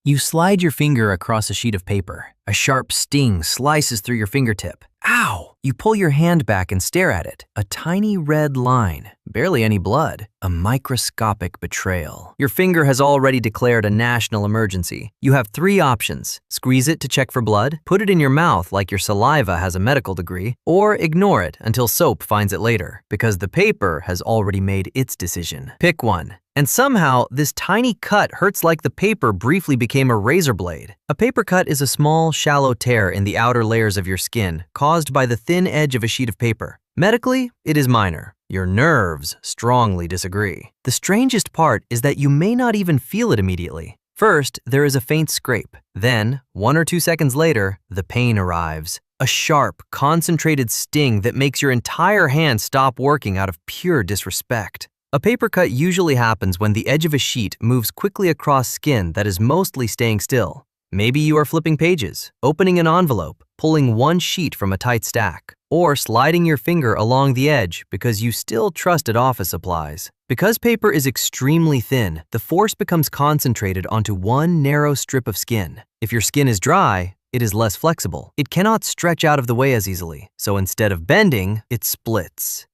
You slide your finger across a sheet of paper. A sharp sting slices through your fingertip. Ow! You pull your hand back and stare at it. A tiny red line. Barely any blood. A microscopic betrayal. Your finger has already declared a national emergency. You have 3 options. Squeeze it to check for blood, put it in your mouth like your saliva has a medical degree, or ignore it until soap finds it later, because the paper has already made its decision. Pick one. And somehow, this tiny cut hurts like the paper briefly became a razor blade. A paper cut is a small, shallow tear in the outer layers of your skin, caused by the thin edge of a sheet of paper. Medically, it is minor. Your nerves strongly disagree. The strangest part is that you may not even feel it immediately. First, there is a faint scrape. Then, 1 or 2 seconds later, the pain arrives. A sharp, concentrated sting that makes your entire hand stop working out of pure disrespect. A paper cut usually happens when the edge of a sheet moves quickly across skin that is mostly staying still. Maybe you are flipping pages, opening an envelope, pulling one sheet from a tight stack, or sliding your finger along the edge because you still trusted office supplies. Because paper is extremely thin, the force becomes concentrated onto one narrow strip of skin. If your skin is dry, it is less flexible. It cannot stretch out of the way as easily, so instead of bending, it splits.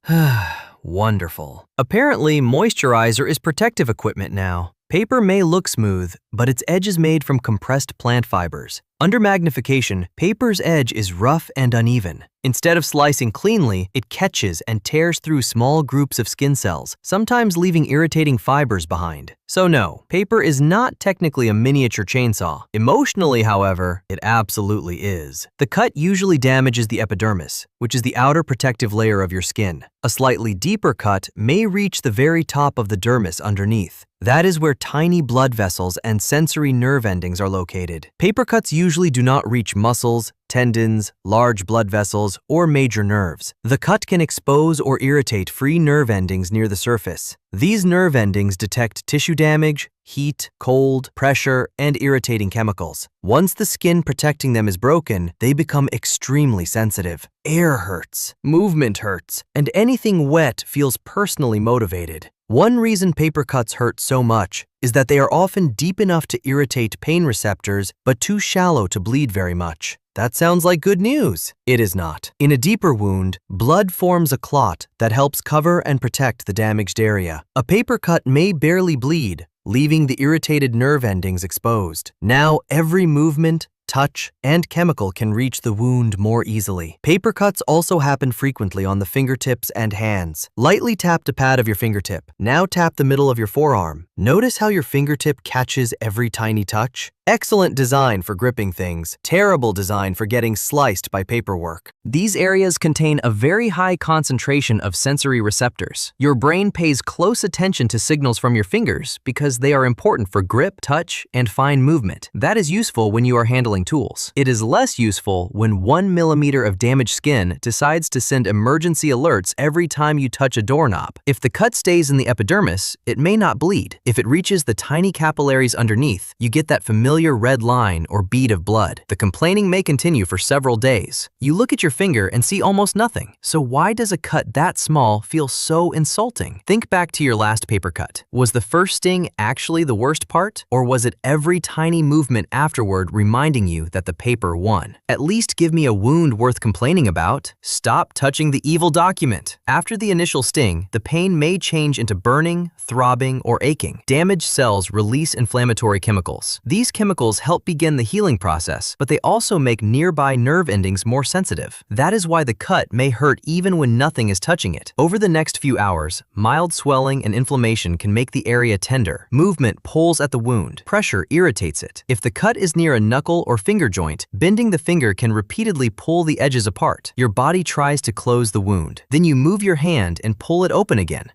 Wonderful. Apparently, moisturizer is protective equipment now. Paper may look smooth, but its edge is made from compressed plant fibers. Under magnification, paper's edge is rough and uneven. Instead of slicing cleanly, it catches and tears through small groups of skin cells, sometimes leaving irritating fibers behind. So no, paper is not technically a miniature chainsaw. Emotionally, however, it absolutely is. The cut usually damages the epidermis, which is the outer protective layer of your skin. A slightly deeper cut may reach the very top of the dermis underneath. That is where tiny blood vessels and sensory nerve endings are located. Paper cuts usually do not reach muscles, tendons, large blood vessels, or major nerves. The cut can expose or irritate free nerve endings near the surface. These nerve endings detect tissue damage, heat, cold, pressure, and irritating chemicals. Once the skin protecting them is broken, they become extremely sensitive. Air hurts, movement hurts, and anything wet feels personally motivated. One reason paper cuts hurt so much is that they are often deep enough to irritate pain receptors, but too shallow to bleed very much. That sounds like good news. It is not. In a deeper wound, blood forms a clot that helps cover and protect the damaged area. A paper cut may barely bleed, leaving the irritated nerve endings exposed. Now, every movement, touch, and chemical can reach the wound more easily. Paper cuts also happen frequently on the fingertips and hands. Lightly tap the pad of your fingertip. Now tap the middle of your forearm. Notice how your fingertip catches every tiny touch? Excellent design for gripping things. Terrible design for getting sliced by paperwork. These areas contain a very high concentration of sensory receptors. Your brain pays close attention to signals from your fingers because they are important for grip, touch, and fine movement. That is useful when you are handling tools. It is less useful when 1 millimeter of damaged skin decides to send emergency alerts every time you touch a doorknob. If the cut stays in the epidermis, it may not bleed. If it reaches the tiny capillaries underneath, you get that familiar red line or bead of blood. The complaining may continue for several days. You look at your finger and see almost nothing. So why does a cut that small feel so insulting? Think back to your last paper cut. Was the first sting actually the worst part? Or was it every tiny movement afterward reminding you that the paper won? At least give me a wound worth complaining about. Stop touching the evil document. After the initial sting, the pain may change into burning, throbbing, or aching. Damaged cells release inflammatory chemicals. These chemicals help begin the healing process, but they also make nearby nerve endings more sensitive. That is why the cut may hurt even when nothing is touching it. Over the next few hours, mild swelling and inflammation can make the area tender. Movement pulls at the wound. Pressure irritates it. If the cut is near a knuckle or finger joint, bending the finger can repeatedly pull the edges apart. Your body tries to close the wound. Then you move your hand and pull it open again.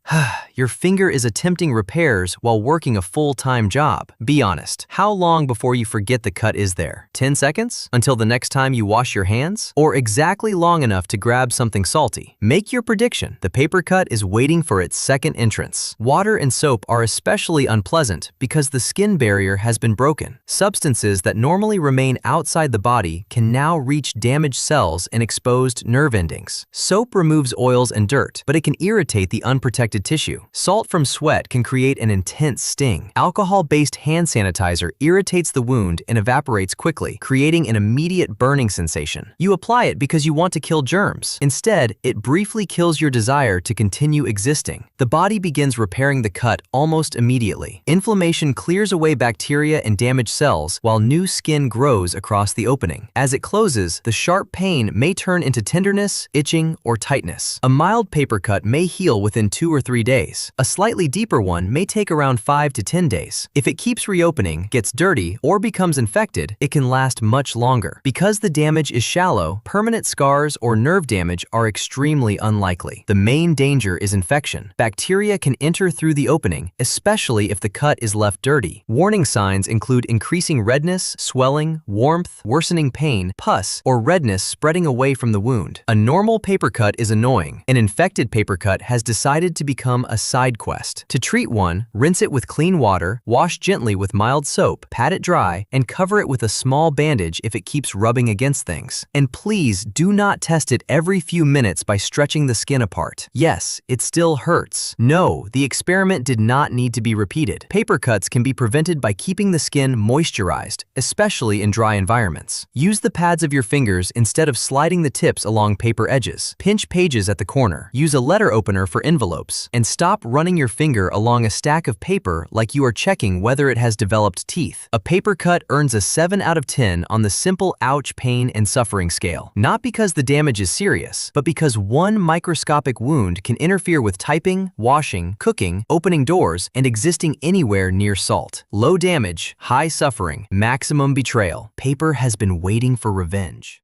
Your finger is attempting repairs while working a full-time job. Be honest, how long before you forget the cut is there? 10 seconds? Until the next time you wash your hands? Or exactly long enough to grab something salty? Make your prediction. The paper cut is waiting for its second entrance. Water and soap are especially unpleasant because the skin barrier has been broken. Substances that normally remain skin outside the body can now reach damaged cells and exposed nerve endings. Soap removes oils and dirt, but it can irritate the unprotected tissue. Salt from sweat can create an intense sting. Alcohol-based hand sanitizer irritates the wound and evaporates quickly, creating an immediate burning sensation. You apply it because you want to kill germs. Instead, it briefly kills your desire to continue existing. The body begins repairing the cut almost immediately. Inflammation clears away bacteria and damaged cells, while new skin grows across the opening. As it closes, the sharp pain may turn into tenderness, itching, or tightness. A mild paper cut may heal within 2 or 3 days. A slightly deeper one may take around 5 to 10 days. If it keeps reopening, gets dirty, or becomes infected, it can last much longer. Because the damage is shallow, permanent scars or nerve damage are extremely unlikely. The main danger is infection. Bacteria can enter through the opening, especially if the cut is left dirty. Warning signs include increasing redness, swelling, warmth, worsening pain, pus, or redness spreading away from the wound. A normal paper cut is annoying. An infected paper cut has decided to become a side quest. To treat one, rinse it with clean water, wash gently with mild soap, pat it dry, and cover it with a small bandage if it keeps rubbing against things. And please do not test it every few minutes by stretching the skin apart. Yes, it still hurts. No, the experiment did not need to be repeated. Paper cuts can be prevented by keeping the skin moisturized, especially in dry environments. Use the pads of your fingers instead of sliding the tips along paper edges. Pinch pages at the corner. Use a letter opener for envelopes. And stop running your finger along a stack of paper like you are checking whether it has developed teeth. A paper cut earns a 7 out of 10 on the simple ouch, pain, and suffering scale. Not because the damage is serious, but because one microscopic wound can interfere with typing, washing, cooking, opening doors, and existing anywhere near salt. Low damage, high suffering, maximum betrayal. Paper has been waiting for revenge.